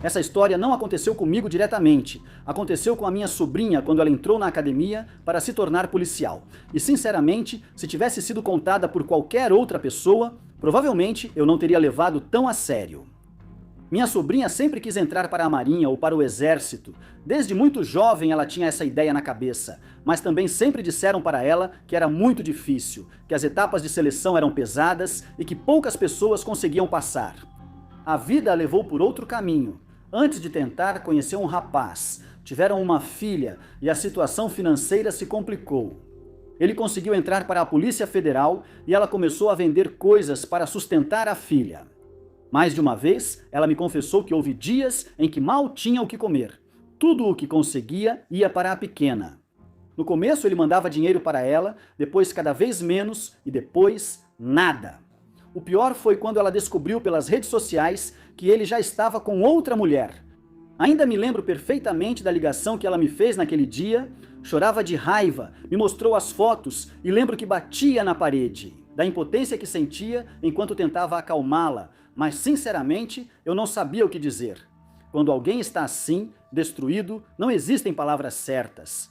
Essa história não aconteceu comigo diretamente. Aconteceu com a minha sobrinha quando ela entrou na academia para se tornar policial. E sinceramente, se tivesse sido contada por qualquer outra pessoa, provavelmente eu não teria levado tão a sério. Minha sobrinha sempre quis entrar para a Marinha ou para o Exército. Desde muito jovem ela tinha essa ideia na cabeça, mas também sempre disseram para ela que era muito difícil, que as etapas de seleção eram pesadas e que poucas pessoas conseguiam passar. A vida a levou por outro caminho. Antes de tentar, conheceu um rapaz. Tiveram uma filha e a situação financeira se complicou. Ele conseguiu entrar para a Polícia Federal e ela começou a vender coisas para sustentar a filha. Mais de uma vez, ela me confessou que houve dias em que mal tinha o que comer. Tudo o que conseguia ia para a pequena. No começo ele mandava dinheiro para ela, depois cada vez menos e depois nada. O pior foi quando ela descobriu pelas redes sociais que ele já estava com outra mulher. Ainda me lembro perfeitamente da ligação que ela me fez naquele dia, chorava de raiva, me mostrou as fotos e lembro que batia na parede, da impotência que sentia enquanto tentava acalmá-la, mas sinceramente eu não sabia o que dizer. Quando alguém está assim, destruído, não existem palavras certas.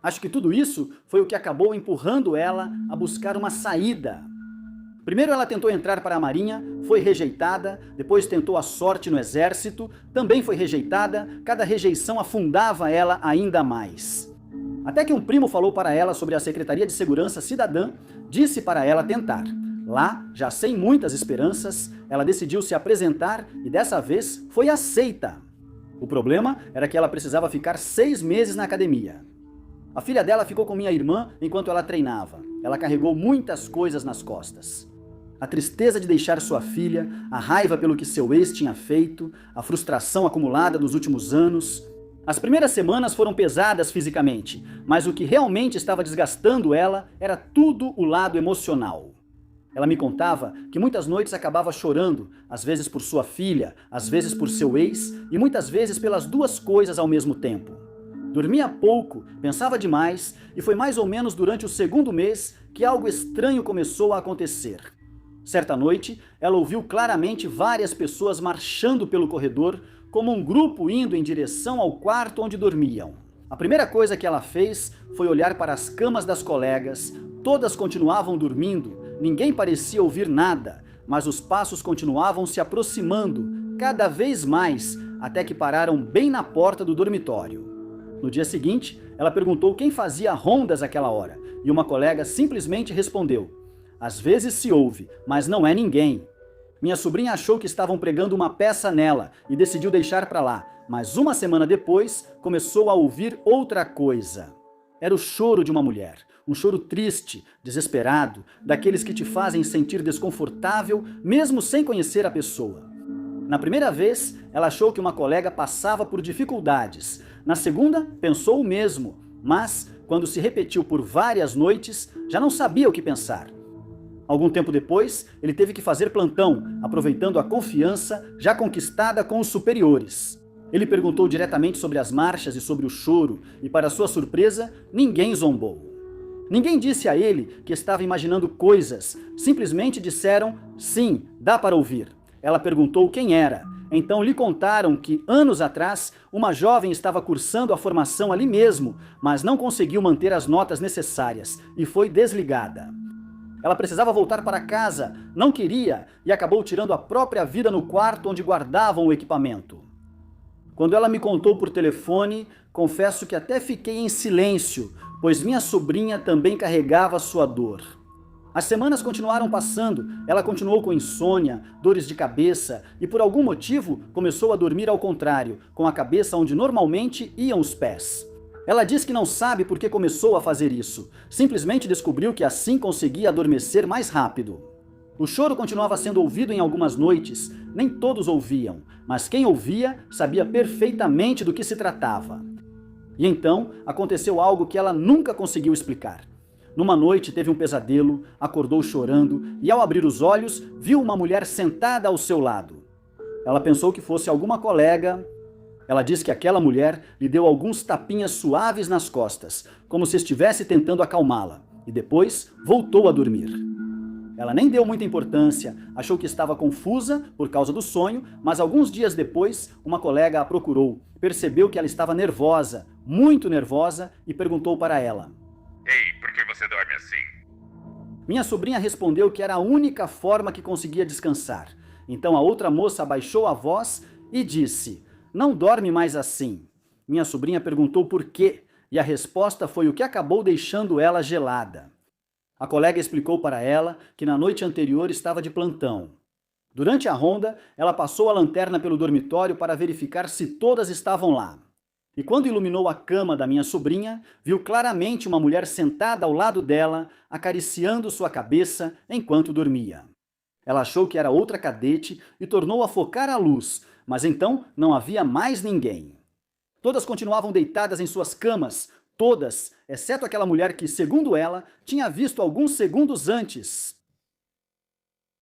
Acho que tudo isso foi o que acabou empurrando ela a buscar uma saída. Primeiro ela tentou entrar para a Marinha, foi rejeitada, depois tentou a sorte no Exército, também foi rejeitada, cada rejeição afundava ela ainda mais. Até que um primo falou para ela sobre a Secretaria de Segurança Cidadã, disse para ela tentar. Lá, já sem muitas esperanças, ela decidiu se apresentar e dessa vez foi aceita. O problema era que ela precisava ficar 6 meses na academia. A filha dela ficou com minha irmã enquanto ela treinava. Ela carregou muitas coisas nas costas. A tristeza de deixar sua filha, a raiva pelo que seu ex tinha feito, a frustração acumulada dos últimos anos. As primeiras semanas foram pesadas fisicamente, mas o que realmente estava desgastando ela era tudo o lado emocional. Ela me contava que muitas noites acabava chorando, às vezes por sua filha, às vezes por seu ex e muitas vezes pelas duas coisas ao mesmo tempo. Dormia pouco, pensava demais e foi mais ou menos durante o 2º mês que algo estranho começou a acontecer. Certa noite, ela ouviu claramente várias pessoas marchando pelo corredor, como um grupo indo em direção ao quarto onde dormiam. A primeira coisa que ela fez foi olhar para as camas das colegas. Todas continuavam dormindo, ninguém parecia ouvir nada, mas os passos continuavam se aproximando, cada vez mais, até que pararam bem na porta do dormitório. No dia seguinte, ela perguntou quem fazia rondas àquela hora, e uma colega simplesmente respondeu: "Às vezes se ouve, mas não é ninguém." Minha sobrinha achou que estavam pregando uma peça nela e decidiu deixar para lá, mas uma semana depois começou a ouvir outra coisa. Era o choro de uma mulher, um choro triste, desesperado, daqueles que te fazem sentir desconfortável mesmo sem conhecer a pessoa. Na primeira vez, ela achou que uma colega passava por dificuldades. Na segunda, pensou o mesmo, mas quando se repetiu por várias noites, já não sabia o que pensar. Algum tempo depois, ele teve que fazer plantão, aproveitando a confiança já conquistada com os superiores. Ele perguntou diretamente sobre as marchas e sobre o choro, e para sua surpresa, ninguém zombou. Ninguém disse a ele que estava imaginando coisas, simplesmente disseram: "Sim, dá para ouvir." Ela perguntou quem era. Então lhe contaram que, anos atrás, uma jovem estava cursando a formação ali mesmo, mas não conseguiu manter as notas necessárias e foi desligada. Ela precisava voltar para casa, não queria e acabou tirando a própria vida no quarto onde guardavam o equipamento. Quando ela me contou por telefone, confesso que até fiquei em silêncio, pois minha sobrinha também carregava sua dor. As semanas continuaram passando, ela continuou com insônia, dores de cabeça e por algum motivo começou a dormir ao contrário, com a cabeça onde normalmente iam os pés. Ela diz que não sabe por que começou a fazer isso, simplesmente descobriu que assim conseguia adormecer mais rápido. O choro continuava sendo ouvido em algumas noites, nem todos ouviam, mas quem ouvia sabia perfeitamente do que se tratava. E então aconteceu algo que ela nunca conseguiu explicar. Numa noite teve um pesadelo, acordou chorando e ao abrir os olhos viu uma mulher sentada ao seu lado. Ela pensou que fosse alguma colega. Ela diz que aquela mulher lhe deu alguns tapinhas suaves nas costas, como se estivesse tentando acalmá-la, e depois voltou a dormir. Ela nem deu muita importância, achou que estava confusa por causa do sonho, mas alguns dias depois, uma colega a procurou, percebeu que ela estava nervosa, muito nervosa, e perguntou para ela: Ei, por que você dorme assim? Minha sobrinha respondeu que era a única forma que conseguia descansar. Então a outra moça abaixou a voz e disse: Não dorme mais assim. Minha sobrinha perguntou por quê, e a resposta foi o que acabou deixando ela gelada. A colega explicou para ela que na noite anterior estava de plantão. Durante a ronda, ela passou a lanterna pelo dormitório para verificar se todas estavam lá. E quando iluminou a cama da minha sobrinha, viu claramente uma mulher sentada ao lado dela, acariciando sua cabeça enquanto dormia. Ela achou que era outra cadete e tornou a focar a luz, mas então não havia mais ninguém. Todas continuavam deitadas em suas camas, todas, exceto aquela mulher que, segundo ela, tinha visto alguns segundos antes.